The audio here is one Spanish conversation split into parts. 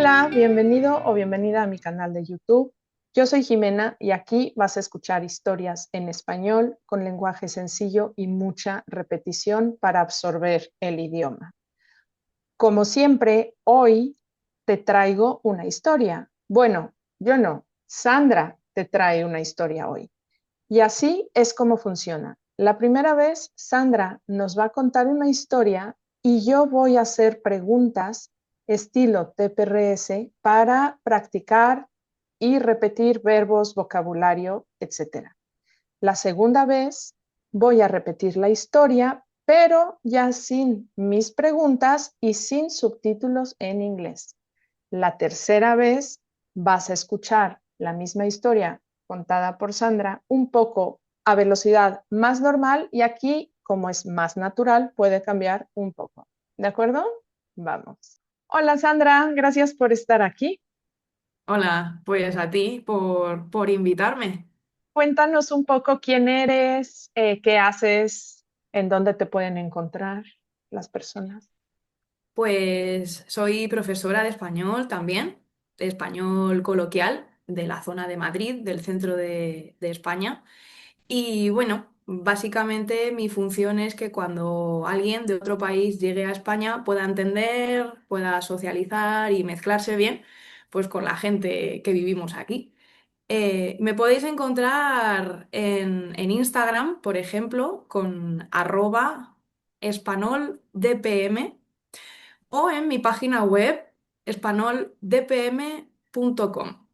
Hola, bienvenido o bienvenida a mi canal de YouTube. Yo soy Jimena y aquí vas a escuchar historias en español con lenguaje sencillo y mucha repetición para absorber el idioma. Como siempre, hoy te traigo una historia. Bueno, yo no, Sandra te trae una historia hoy. Y así es como funciona. La primera vez, Sandra nos va a contar una historia y yo voy a hacer preguntas estilo TPRS para practicar y repetir verbos, vocabulario, etcétera. La segunda vez voy a repetir la historia, pero ya sin mis preguntas y sin subtítulos en inglés. La tercera vez vas a escuchar la misma historia contada por Sandra un poco a velocidad más normal y aquí, como es más natural, puede cambiar un poco. ¿De acuerdo? Vamos. Hola Sandra, gracias por estar aquí. Hola, pues a ti por invitarme. Cuéntanos un poco quién eres, qué haces, en dónde te pueden encontrar las personas. Pues soy profesora de español también, de español coloquial de la zona de Madrid, del centro de España. Y bueno, básicamente mi función es que cuando alguien de otro país llegue a España pueda entender, pueda socializar y mezclarse bien, pues con la gente que vivimos aquí. Me podéis encontrar en Instagram, por ejemplo, con @espanoldpm o en mi página web espanoldpm.com.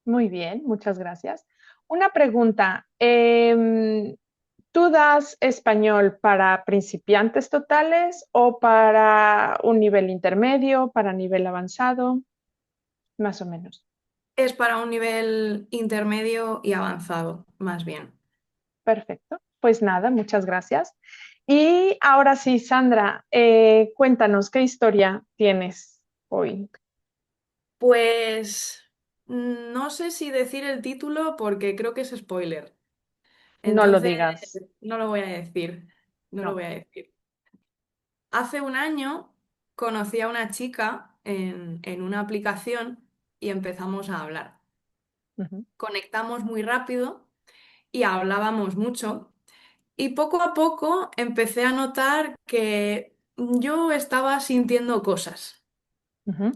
Muy bien, muchas gracias. Una pregunta. ¿Tú das español para principiantes totales o para un nivel intermedio, para nivel avanzado? Más o menos. Es para un nivel intermedio y avanzado, más bien. Perfecto. Pues nada, muchas gracias. Y ahora sí, Sandra, cuéntanos qué historia tienes hoy. Pues no sé si decir el título porque creo que es spoiler. No lo Entonces, digas. no lo voy a decir. No lo No. voy a decir. Hace un año conocí a una chica en una aplicación y empezamos a hablar. Ujú, Conectamos muy rápido y hablábamos mucho y poco a poco empecé a notar que yo estaba sintiendo cosas. ujú.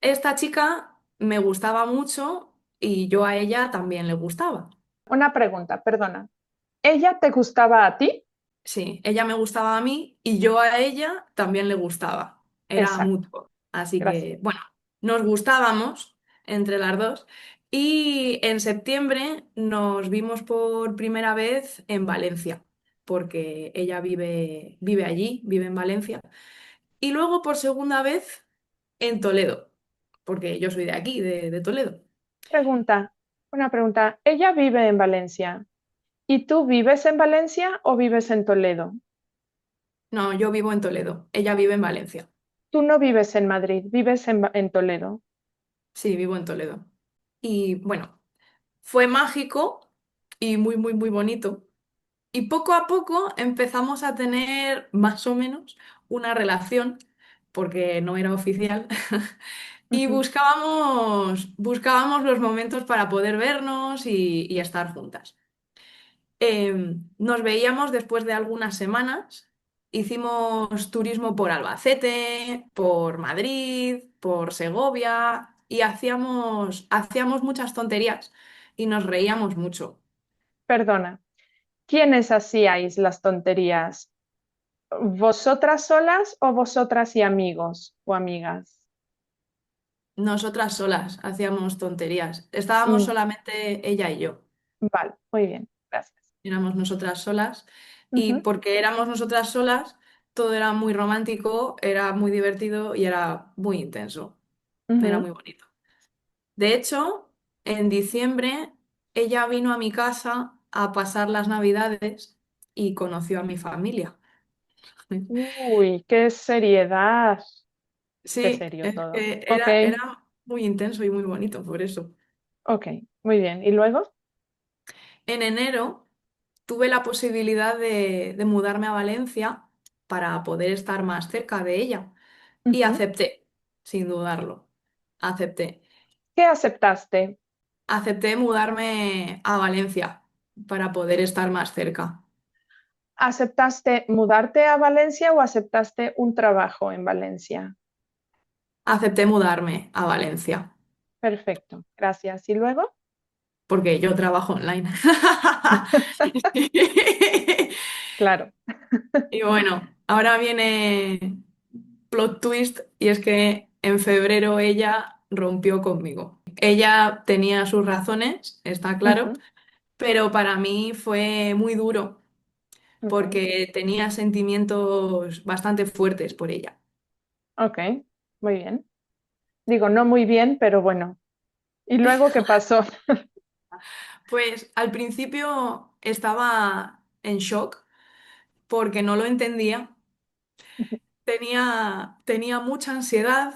Esta chica me gustaba mucho y yo a ella también le gustaba. Una pregunta, perdona. ¿Ella te gustaba a ti? Sí, ella me gustaba a mí y yo a ella también le gustaba. Era Exacto, mutuo. Así gracias. que, bueno, nos gustábamos entre las dos y en septiembre nos vimos por primera vez en Valencia, porque ella vive allí, vive en Valencia. Y luego por segunda vez en Toledo, porque yo soy de aquí, de Toledo. Pregunta, una pregunta. ¿Ella vive en Valencia? ¿Y tú vives en Valencia o vives en Toledo? No, yo vivo en Toledo, ella vive en Valencia. Tú no vives en Madrid, vives en Toledo. Sí, vivo en Toledo. Y bueno, fue mágico y muy, muy, muy bonito. Y poco a poco empezamos a tener más o menos una relación, porque no era oficial, y Ujú, buscábamos los momentos para poder vernos y estar juntas. Nos veíamos después de algunas semanas, hicimos turismo por Albacete, por Madrid, por Segovia, y hacíamos muchas tonterías y nos reíamos mucho. perdona. ¿Quiénes hacíais las tonterías? ¿Vosotras solas o vosotras y amigos o amigas? Nosotras solas hacíamos tonterías. Estábamos Mm, solamente ella y yo. vale, muy bien, gracias. Éramos nosotras solas. Y Ujú, porque éramos nosotras solas, todo era muy romántico, era muy divertido y era muy intenso. Era ujú. muy bonito. De hecho, en diciembre ella vino a mi casa a pasar las Navidades y conoció a mi familia. Uy, qué seriedad. Qué Sí, serio es todo. que Ok, era muy intenso y muy bonito por eso. ok, muy bien. ¿Y luego? En enero tuve la posibilidad de mudarme a Valencia para poder estar más cerca de ella y Ujú. acepté, sin dudarlo. acepté. ¿Qué aceptaste? Acepté mudarme a Valencia para poder estar más cerca. ¿Aceptaste mudarte a Valencia o aceptaste un trabajo en Valencia? Acepté mudarme a Valencia Perfecto, gracias. ¿Y luego? porque yo trabajo online. Claro. Y bueno, ahora viene plot twist y es que en febrero ella rompió conmigo. Ella tenía sus razones, está claro, Ujú, pero para mí fue muy duro ok, porque tenía sentimientos bastante fuertes por ella. ok, muy bien. Digo, no muy bien, pero bueno. ¿Y luego qué pasó? Pues al principio estaba en shock porque no lo entendía. Tenía mucha ansiedad,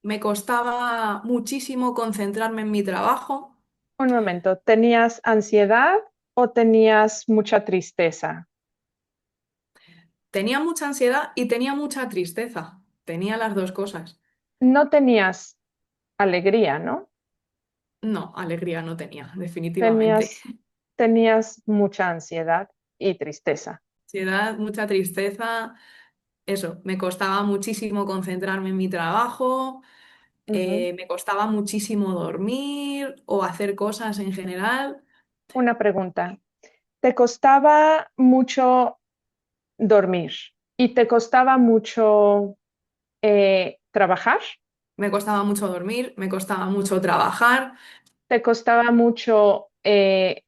me costaba muchísimo concentrarme en mi trabajo. Un momento, ¿tenías ansiedad o tenías mucha tristeza? Tenía mucha ansiedad y tenía mucha tristeza. Tenía las dos cosas. No tenías alegría, ¿no? No, alegría no tenía, definitivamente. Tenías, tenías mucha ansiedad y tristeza. Ansiedad, mucha tristeza. Eso, me costaba muchísimo concentrarme en mi trabajo, Ujú. me costaba muchísimo dormir o hacer cosas en general. Una pregunta. ¿Te costaba mucho dormir y te costaba mucho trabajar? Me costaba mucho dormir, me costaba mucho trabajar. ¿Te costaba mucho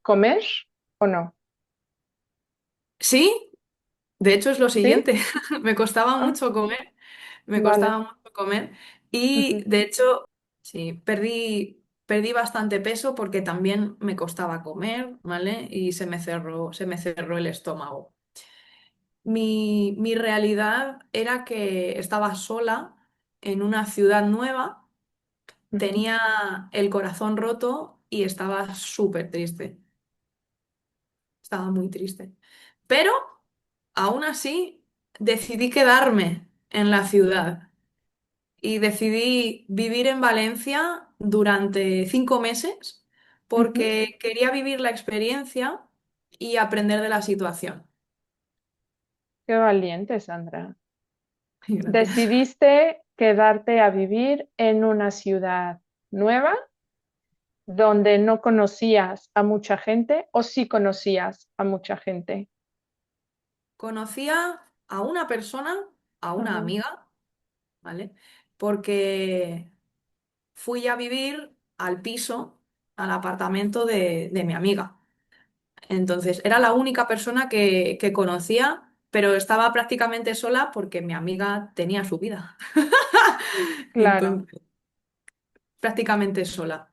comer o no? Sí, de hecho es lo ¿Sí? siguiente. Me costaba Ah, mucho comer, me vale. costaba mucho comer y Ujú. de hecho, sí, perdí bastante peso porque también me costaba comer, ¿vale? Y se me cerró el estómago. Mi realidad era que estaba sola en una ciudad nueva, Ujú. tenía el corazón roto y estaba súper triste. Estaba muy triste. Pero aún así decidí quedarme en la ciudad y decidí vivir en Valencia durante 5 meses Ujú. porque quería vivir la experiencia y aprender de la situación. Qué valiente, Sandra. Gracias. Decidiste quedarte a vivir en una ciudad nueva donde no conocías a mucha gente o sí conocías a mucha gente. Conocía a una persona, a una Ajá, amiga, ¿vale? Porque fui a vivir al piso, al apartamento de mi amiga. Entonces, era la única persona que conocía, pero estaba prácticamente sola porque mi amiga tenía su vida. claro. Entonces, prácticamente sola.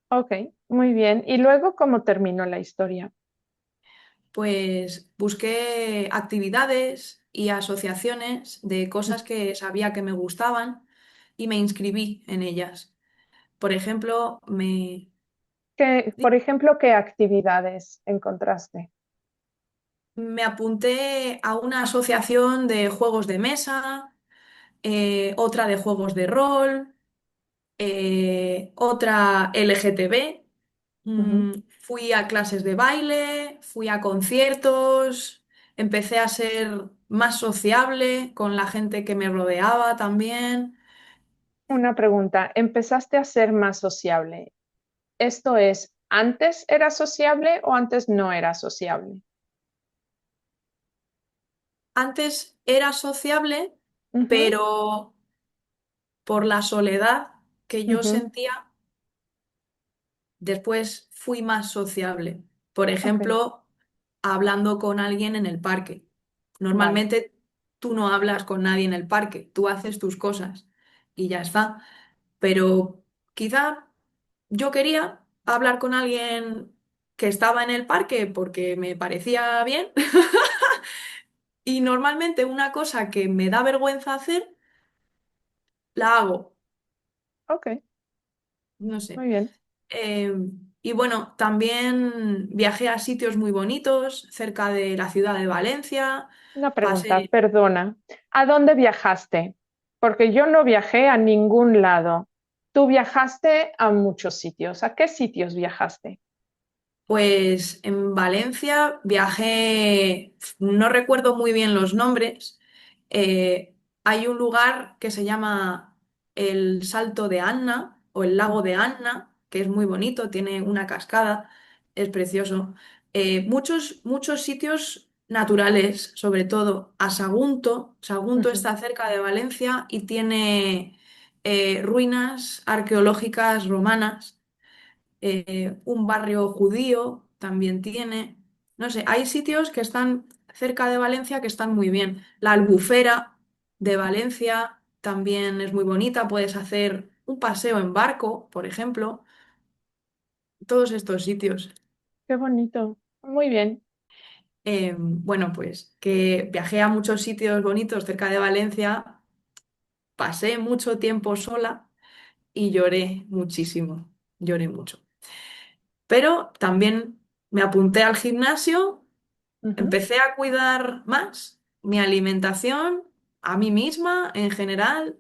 Ok, muy bien. ¿Y luego cómo terminó la historia? Pues busqué actividades y asociaciones de cosas que sabía que me gustaban y me inscribí en ellas. Por ejemplo, Por ejemplo, ¿qué actividades encontraste? me apunté a una asociación de juegos de mesa, otra de juegos de rol, otra LGTB. Ujú. Fui a clases de baile, fui a conciertos, empecé a ser más sociable con la gente que me rodeaba también. Una pregunta, ¿empezaste a ser más sociable? Esto es, ¿antes era sociable o antes no era sociable? Antes era sociable, Ujú, pero por la soledad que yo ujú, sentía, después fui más sociable. Por ok, ejemplo, hablando con alguien en el parque. vale, Normalmente tú no hablas con nadie en el parque, tú haces tus cosas y ya está. Pero quizá yo quería hablar con alguien que estaba en el parque porque me parecía bien y normalmente una cosa que me da vergüenza hacer, la hago, ok, no sé. muy bien. Eh, y bueno, también viajé a sitios muy bonitos cerca de la ciudad de Valencia, Una pregunta, pasé, perdona. ¿A dónde viajaste? Porque yo no viajé a ningún lado. Tú viajaste a muchos sitios. ¿A qué sitios viajaste? Pues en Valencia viajé, no recuerdo muy bien los nombres. eh, Hay un lugar que se llama el Salto de Anna o el Lago de Ujú, Anna, que es muy bonito, tiene una cascada, es precioso. Muchos sitios naturales, sobre todo a Sagunto. Sagunto ujú. está cerca de Valencia y tiene ruinas arqueológicas romanas. Un barrio judío también tiene. No sé, hay sitios que están cerca de Valencia que están muy bien. La Albufera de Valencia también es muy bonita. Puedes hacer un paseo en barco, por ejemplo. Todos estos sitios. Qué bonito. Muy bien. Bueno, pues que viajé a muchos sitios bonitos cerca de Valencia, pasé mucho tiempo sola y lloré muchísimo. Lloré mucho. Pero también me apunté al gimnasio. Ujú, Empecé a cuidar más mi alimentación, a mí misma en general.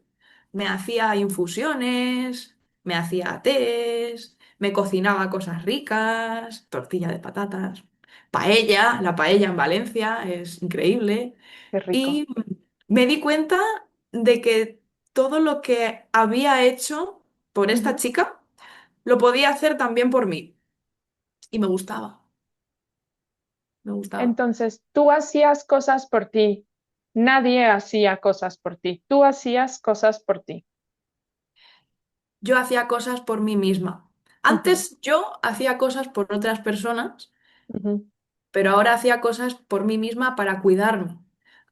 Me hacía infusiones, me hacía tés, me cocinaba cosas ricas, tortilla de patatas, paella, la paella en Valencia es increíble. qué rico. Y me di cuenta de que todo lo que había hecho por esta Ujú. chica lo podía hacer también por mí. Y me gustaba, me gustaba. Entonces, tú hacías cosas por ti. Nadie hacía cosas por ti. Tú hacías cosas por ti. Yo hacía cosas por mí misma. Ujú, Antes yo hacía cosas por otras personas, ujú, pero ahora hacía cosas por mí misma para cuidarme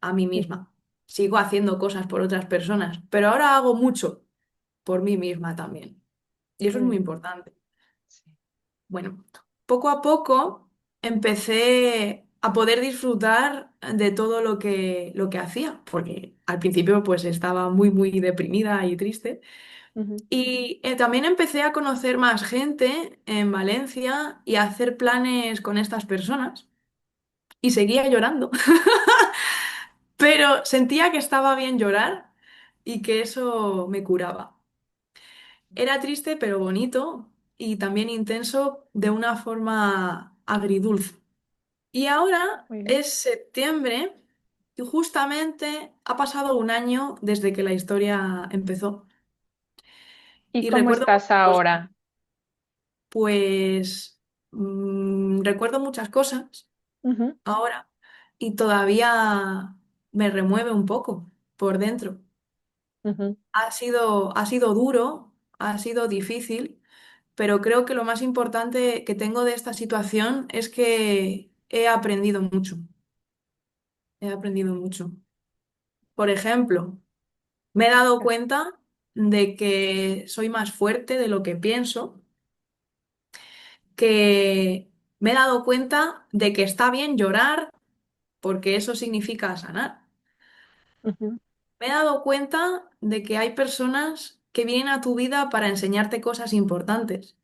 a mí ujú. misma. Sigo haciendo cosas por otras personas, pero ahora hago mucho por mí misma también. Y eso es Muy muy bien. importante. Sí. Bueno, poco a poco empecé a poder disfrutar de todo lo que hacía, porque al principio pues estaba muy deprimida y triste. Ujú. Y también empecé a conocer más gente en Valencia y a hacer planes con estas personas. Y seguía llorando, pero sentía que estaba bien llorar y que eso me curaba. Era triste, pero bonito y también intenso de una forma agridulce. Y ahora Muy bien. es septiembre y justamente ha pasado un año desde que la historia empezó. ¿Y Y cómo recuerdo estás muchas cosas. ahora? Pues recuerdo muchas cosas Ujú, ahora y todavía me remueve un poco por dentro. ujú. Ha sido duro, ha sido difícil, pero creo que lo más importante que tengo de esta situación es que he aprendido mucho. He aprendido mucho. Por ejemplo, me he dado cuenta de que soy más fuerte de lo que pienso, que me he dado cuenta de que está bien llorar porque eso significa sanar. Ujú. Me he dado cuenta de que hay personas que vienen a tu vida para enseñarte cosas importantes.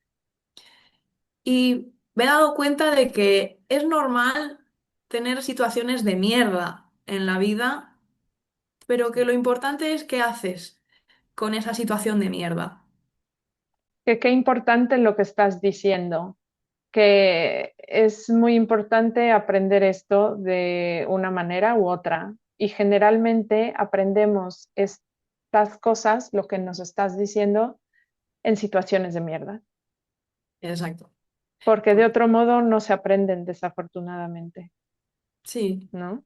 Y me he dado cuenta de que es normal tener situaciones de mierda en la vida, pero que lo importante es qué haces con esa situación de mierda. Que qué importante lo que estás diciendo, que es muy importante aprender esto de una manera u otra. Y generalmente aprendemos estas cosas, lo que nos estás diciendo, en situaciones de mierda, Exacto. porque de Porque otro modo no se aprenden desafortunadamente, sí, ¿no?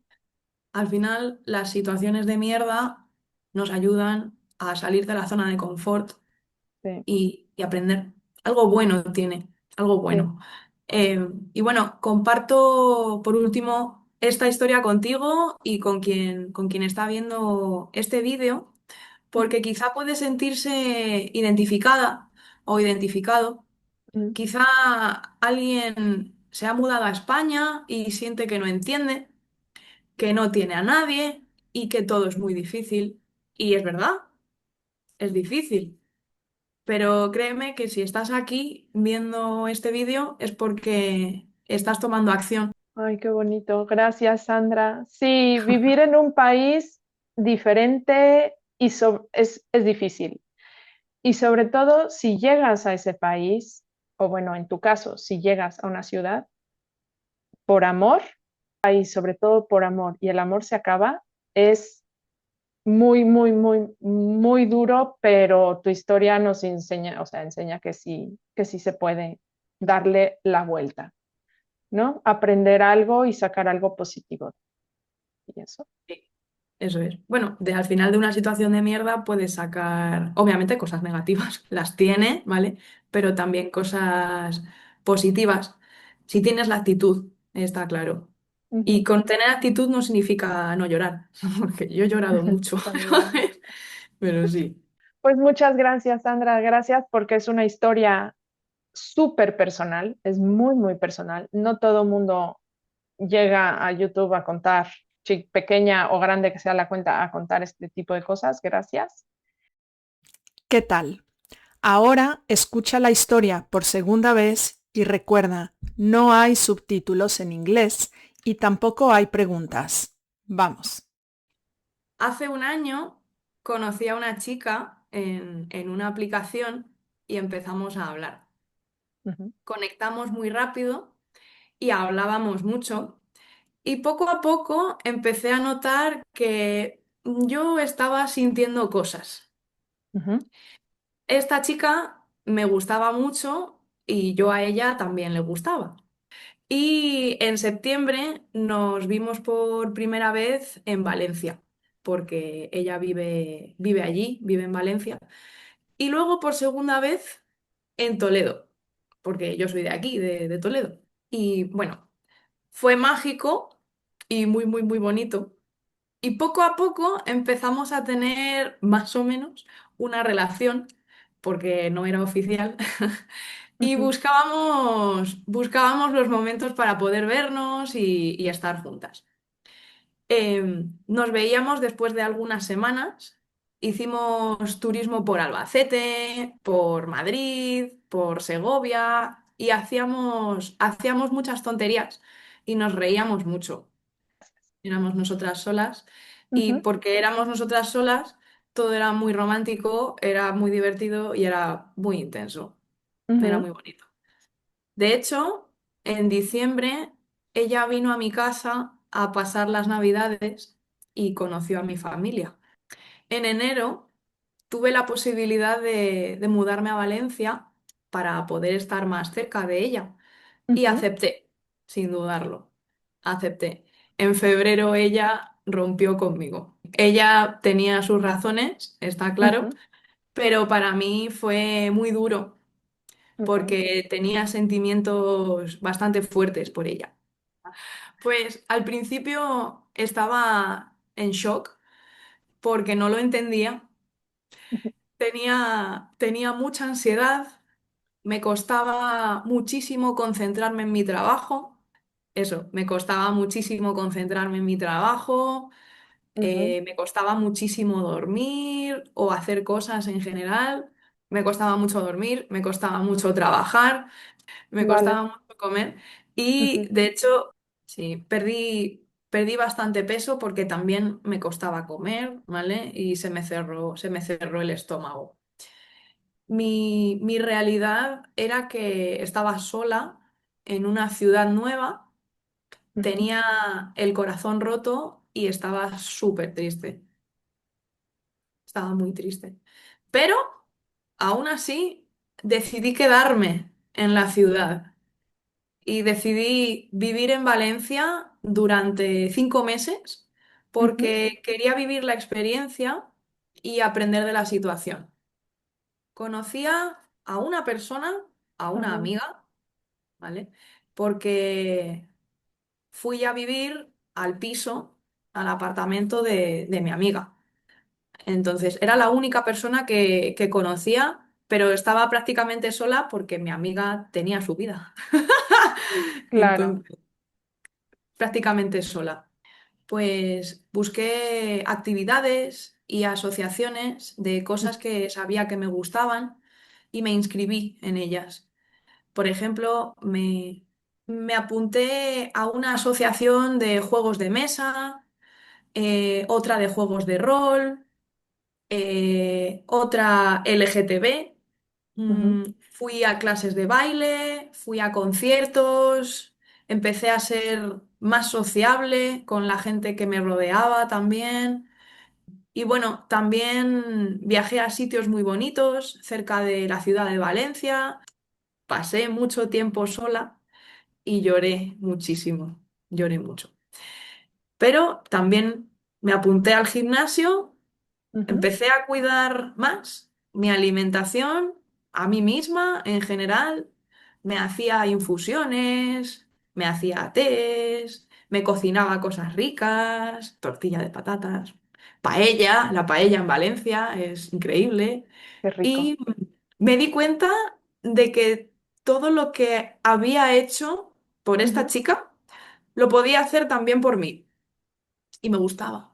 al final las situaciones de mierda nos ayudan a salir de la zona de confort Sí, y aprender. Algo bueno tiene, algo sí. bueno. Y bueno, comparto por último esta historia contigo y con quien está viendo este vídeo, Ujú, porque quizá puede sentirse identificada o identificado. ujú. Quizá alguien se ha mudado a España y siente que no entiende, que no tiene a nadie y que todo es muy difícil. Y es verdad, es difícil. Pero créeme que si estás aquí viendo este vídeo es porque estás tomando acción. Ay, qué bonito. Gracias, Sandra. Sí, vivir en un país diferente es difícil. Y sobre todo, si llegas a ese país, o bueno, en tu caso, si llegas a una ciudad por amor, y sobre todo por amor, y el amor se acaba, es muy, muy, muy, muy duro, pero tu historia nos enseña, o sea, enseña que sí se puede darle la vuelta, ¿no? Aprender algo y sacar algo positivo. Y eso. Sí, eso es. Bueno, al final de una situación de mierda puedes sacar, obviamente, cosas negativas, las tiene, ¿vale? Pero también cosas positivas. Si tienes la actitud, está claro. Y Ujú. con tener actitud no significa no llorar, porque yo he llorado mucho. También. Pero sí. Pues muchas gracias, Sandra. Gracias porque es una historia súper personal, es muy, muy personal. No todo mundo llega a YouTube a contar, pequeña o grande que sea la cuenta, a contar este tipo de cosas. Gracias. ¿Qué tal? Ahora escucha la historia por segunda vez y recuerda, no hay subtítulos en inglés y tampoco hay preguntas. Vamos. Hace un año conocí a una chica en una aplicación y empezamos a hablar. Ujú, Conectamos muy rápido y hablábamos mucho. Y poco a poco empecé a notar que yo estaba sintiendo cosas. ujú, Esta chica me gustaba mucho y yo a ella también le gustaba. Y en septiembre nos vimos por primera vez en Valencia, porque ella vive allí, vive en Valencia. Y luego por segunda vez en Toledo, porque yo soy de aquí, de Toledo. Y bueno, fue mágico y muy, muy, muy bonito. Y poco a poco empezamos a tener más o menos una relación, porque no era oficial, y ujú, buscábamos los momentos para poder vernos y estar juntas. Nos veíamos después de algunas semanas, hicimos turismo por Albacete, por Madrid, por Segovia, y hacíamos muchas tonterías y nos reíamos mucho. Éramos nosotras solas y ujú, porque éramos nosotras solas, todo era muy romántico, era muy divertido y era muy intenso. Era ujú, muy bonito. De hecho, en diciembre ella vino a mi casa a pasar las Navidades y conoció a mi familia. En enero tuve la posibilidad de mudarme a Valencia para poder estar más cerca de ella. Y ujú, acepté, sin dudarlo. Acepté. En febrero ella rompió conmigo. Ella tenía sus razones, está claro, ujú. pero para mí fue muy duro Ok. porque tenía sentimientos bastante fuertes por ella. Pues al principio estaba en shock porque no lo entendía. Ujú, Tenía mucha ansiedad, me costaba muchísimo concentrarme en mi trabajo. Eso, me costaba muchísimo concentrarme en mi trabajo, ujú. me costaba muchísimo dormir o hacer cosas en general, me costaba mucho dormir, me costaba mucho trabajar, me Vale. costaba mucho comer y Ujú, de hecho, sí, perdí bastante peso porque también me costaba comer, ¿vale? Y se me cerró el estómago. Mi realidad era que estaba sola en una ciudad nueva, ujú, tenía el corazón roto y estaba súper triste. Estaba muy triste. Pero aún así decidí quedarme en la ciudad y decidí vivir en Valencia durante 5 meses ujú, porque quería vivir la experiencia y aprender de la situación. Conocía a una persona, a una ajá, amiga, ¿vale? Porque fui a vivir al piso, al apartamento de mi amiga. Entonces, era la única persona que conocía, pero estaba prácticamente sola porque mi amiga tenía su vida. claro. Entonces, prácticamente sola. Pues busqué actividades y asociaciones de cosas que sabía que me gustaban y me inscribí en ellas. Por ejemplo, me apunté a una asociación de juegos de mesa, otra de juegos de rol, otra LGTB. Ujú. Fui a clases de baile, fui a conciertos, empecé a ser más sociable con la gente que me rodeaba también. Y bueno, también viajé a sitios muy bonitos cerca de la ciudad de Valencia. Pasé mucho tiempo sola y lloré muchísimo, lloré mucho. Pero también me apunté al gimnasio. Ujú. Empecé a cuidar más mi alimentación, a mí misma en general. Me hacía infusiones, me hacía tés, me cocinaba cosas ricas, tortilla de patatas, paella, la paella en Valencia es increíble. Qué rico. Y me di cuenta de que todo lo que había hecho por esta Ujú. chica lo podía hacer también por mí y me gustaba.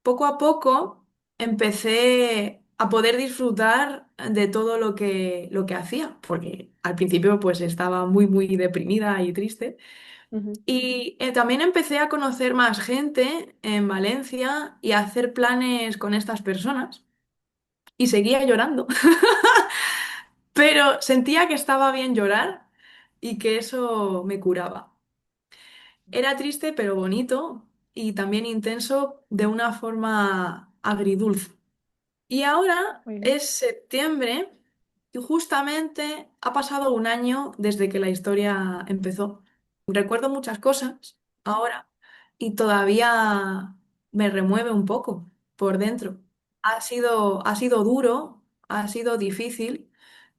Poco a poco empecé a poder disfrutar de todo lo que hacía, porque al principio pues estaba muy, muy deprimida y triste. Ujú. Y también empecé a conocer más gente en Valencia y a hacer planes con estas personas y seguía llorando, pero sentía que estaba bien llorar y que eso me curaba. Era triste pero bonito y también intenso de una forma agridulce. Y ahora Muy bien. es septiembre y justamente ha pasado un año desde que la historia empezó. Recuerdo muchas cosas ahora y todavía me remueve un poco por dentro. Ha sido duro, ha sido difícil,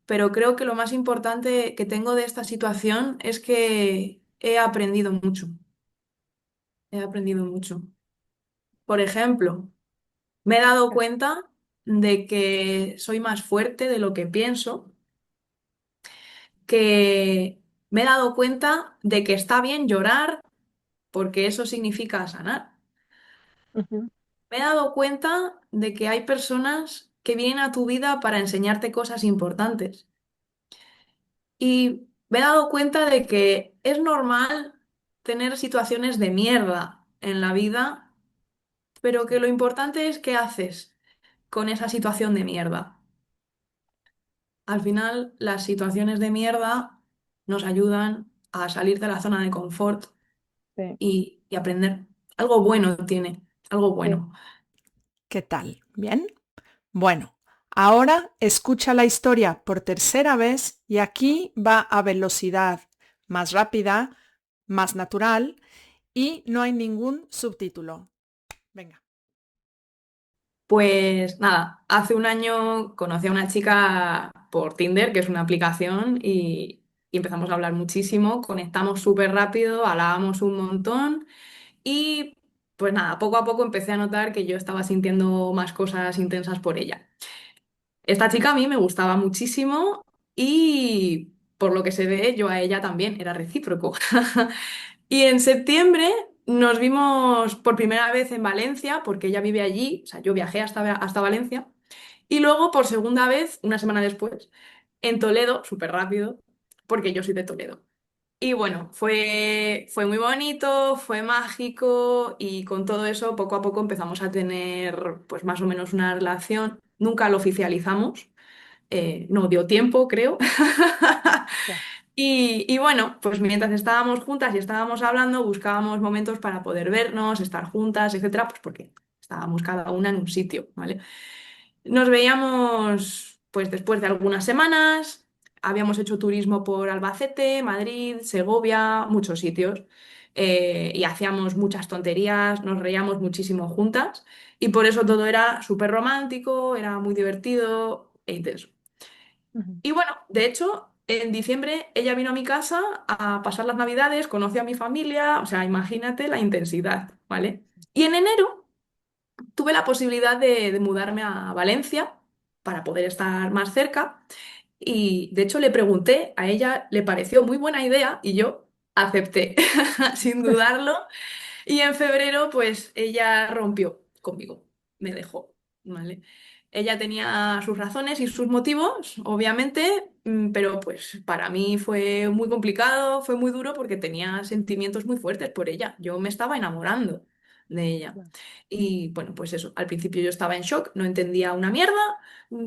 pero creo que lo más importante que tengo de esta situación es que he aprendido mucho. He aprendido mucho. Por ejemplo, me he dado cuenta de que soy más fuerte de lo que pienso, que me he dado cuenta de que está bien llorar porque eso significa sanar. Ujú. Me he dado cuenta de que hay personas que vienen a tu vida para enseñarte cosas importantes. Y me he dado cuenta de que es normal tener situaciones de mierda en la vida, pero que lo importante es qué haces con esa situación de mierda. Al final, las situaciones de mierda nos ayudan a salir de la zona de confort Sí, y aprender. Algo bueno tiene, algo sí. bueno. ¿Qué tal? ¿Bien? Bueno, ahora escucha la historia por tercera vez y aquí va a velocidad más rápida, más natural y no hay ningún subtítulo. Venga. Pues nada, hace un año conocí a una chica por Tinder, que es una aplicación, y empezamos a hablar muchísimo, conectamos súper rápido, hablábamos un montón y pues nada, poco a poco empecé a notar que yo estaba sintiendo más cosas intensas por ella. Esta chica a mí me gustaba muchísimo y por lo que se ve yo a ella también, era recíproco. Y en septiembre nos vimos por primera vez en Valencia, porque ella vive allí, o sea, yo viajé hasta Valencia, y luego por segunda vez, una semana después, en Toledo, súper rápido, porque yo soy de Toledo. Y bueno, fue muy bonito, fue mágico y con todo eso poco a poco empezamos a tener pues más o menos una relación. Nunca lo oficializamos, no dio tiempo, creo. Sí. Y bueno, pues mientras estábamos juntas y estábamos hablando, buscábamos momentos para poder vernos, estar juntas, etcétera, pues porque estábamos cada una en un sitio, ¿vale? Nos veíamos pues después de algunas semanas, habíamos hecho turismo por Albacete, Madrid, Segovia, muchos sitios, y hacíamos muchas tonterías, nos reíamos muchísimo juntas, y por eso todo era súper romántico, era muy divertido e intenso. Ujú. Y bueno, de hecho, en diciembre ella vino a mi casa a pasar las Navidades, conoció a mi familia, o sea, imagínate la intensidad, ¿vale? Y en enero tuve la posibilidad de mudarme a Valencia para poder estar más cerca y de hecho le pregunté, a ella le pareció muy buena idea y yo acepté sin dudarlo y en febrero, pues ella rompió conmigo, me dejó, ¿vale? Ella tenía sus razones y sus motivos, obviamente, pero pues para mí fue muy complicado, fue muy duro porque tenía sentimientos muy fuertes por ella. Yo me estaba enamorando, de ella. Claro. Y bueno, pues eso, al principio yo estaba en shock, no entendía una mierda,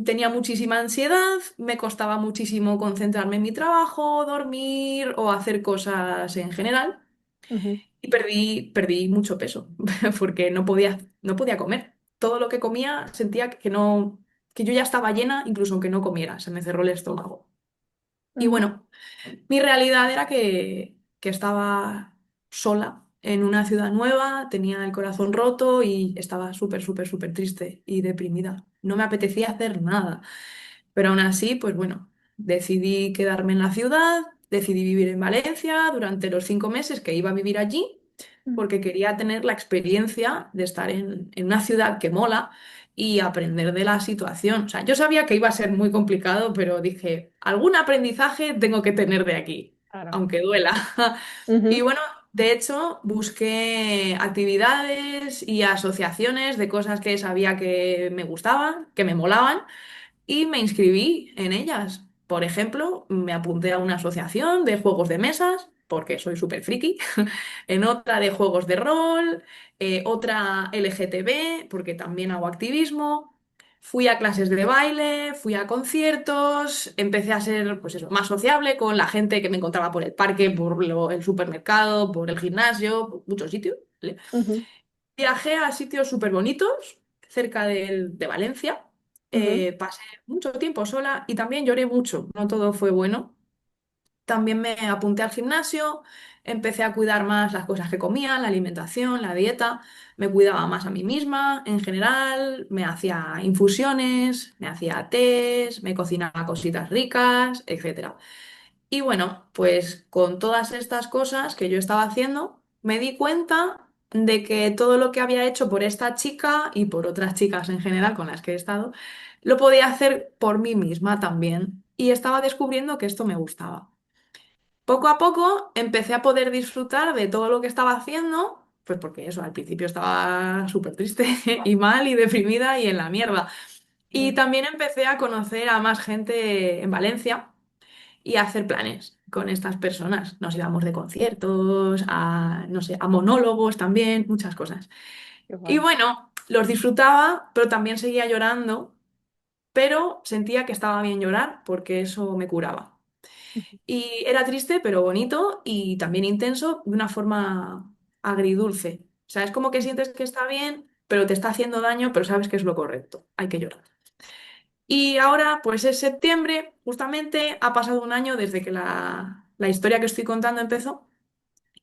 tenía muchísima ansiedad, me costaba muchísimo concentrarme en mi trabajo, dormir o hacer cosas en general. Ujú, Y perdí mucho peso porque no podía comer. Todo lo que comía sentía que no, que yo ya estaba llena, incluso aunque no comiera, se me cerró el estómago. Y ujú, bueno, mi realidad era que estaba sola en una ciudad nueva, tenía el corazón roto y estaba súper, súper, súper triste y deprimida. No me apetecía hacer nada. Pero aún así, pues bueno, decidí quedarme en la ciudad, decidí vivir en Valencia durante los 5 meses que iba a vivir allí, ujú. porque quería tener la experiencia de estar en una ciudad que mola y aprender de la situación. O sea, yo sabía que iba a ser muy complicado, pero dije, algún aprendizaje tengo que tener de aquí, Claro. aunque duela. Y Ujú, bueno, de hecho, busqué actividades y asociaciones de cosas que sabía que me gustaban, que me molaban y me inscribí en ellas. Por ejemplo, me apunté a una asociación de juegos de mesas, porque soy súper friki, en otra de juegos de rol, otra LGTB, porque también hago activismo. Fui a clases de baile, fui a conciertos, empecé a ser pues eso, más sociable con la gente que me encontraba por el parque, por el supermercado, por el gimnasio, por muchos sitios. ¿Vale? ujú, Viajé a sitios súper bonitos, cerca de Valencia. ujú, Pasé mucho tiempo sola y también lloré mucho. No todo fue bueno. También me apunté al gimnasio, empecé a cuidar más las cosas que comía, la alimentación, la dieta. Me cuidaba más a mí misma en general, me hacía infusiones, me hacía tés, me cocinaba cositas ricas, etcétera. Y bueno, pues con todas estas cosas que yo estaba haciendo, me di cuenta de que todo lo que había hecho por esta chica y por otras chicas en general con las que he estado, lo podía hacer por mí misma también. Y estaba descubriendo que esto me gustaba. Poco a poco empecé a poder disfrutar de todo lo que estaba haciendo, pues porque eso, al principio estaba súper triste y mal y deprimida y en la mierda. Y mm, también empecé a conocer a más gente en Valencia y hacer planes con estas personas. Nos íbamos de conciertos, a, no sé, a monólogos también, muchas cosas. qué Y guay. bueno, los disfrutaba, pero también seguía llorando, pero sentía que estaba bien llorar porque eso me curaba. Ujú, Y era triste, pero bonito y también intenso de una forma agridulce. O sea, es como que ujú, sientes que está bien, pero te está haciendo daño, pero sabes que es lo correcto. Hay que llorar. Y ahora, pues es septiembre, justamente ha pasado un año desde que la historia que estoy contando empezó.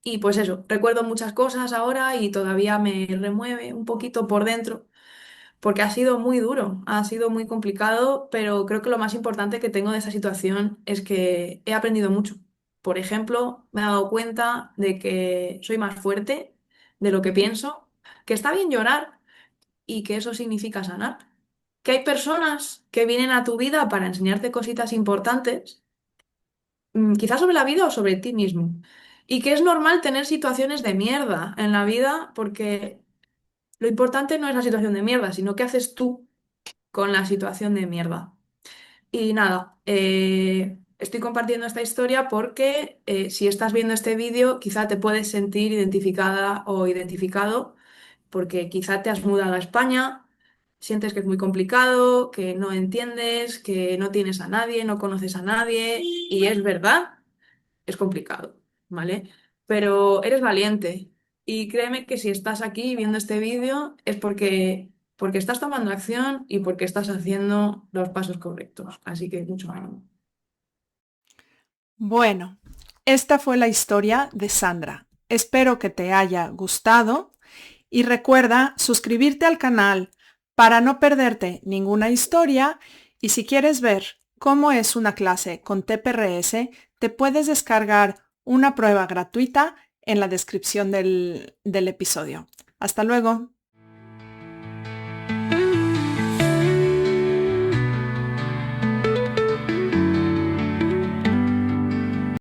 Y pues eso, recuerdo muchas cosas ahora y todavía me remueve un poquito por dentro, porque ha sido muy duro, ha sido muy complicado, pero creo que lo más importante que tengo de esa situación es que he aprendido mucho. Por ejemplo, me he dado cuenta de que soy más fuerte de lo que ujú, pienso, que está bien llorar y que eso significa sanar. Que hay personas que vienen a tu vida para enseñarte cositas importantes, quizás sobre la vida o sobre ti mismo. Y que es normal tener situaciones de mierda en la vida porque lo importante no es la situación de mierda, sino qué haces tú con la situación de mierda. Y nada, estoy compartiendo esta historia porque si estás viendo este vídeo, quizá te puedes sentir identificada o identificado porque quizá te has mudado a España, sientes que es muy complicado, que no entiendes, que no tienes a nadie, no conoces a nadie, y es verdad, es complicado, ¿vale? Pero eres valiente y créeme que si estás aquí viendo este vídeo es porque estás tomando acción y porque estás haciendo los pasos correctos. Así que mucho ánimo. Bueno, esta fue la historia de Sandra. Espero que te haya gustado y recuerda suscribirte al canal para no perderte ninguna historia y si quieres ver cómo es una clase con TPRS, te puedes descargar una prueba gratuita en la descripción del episodio. Hasta luego.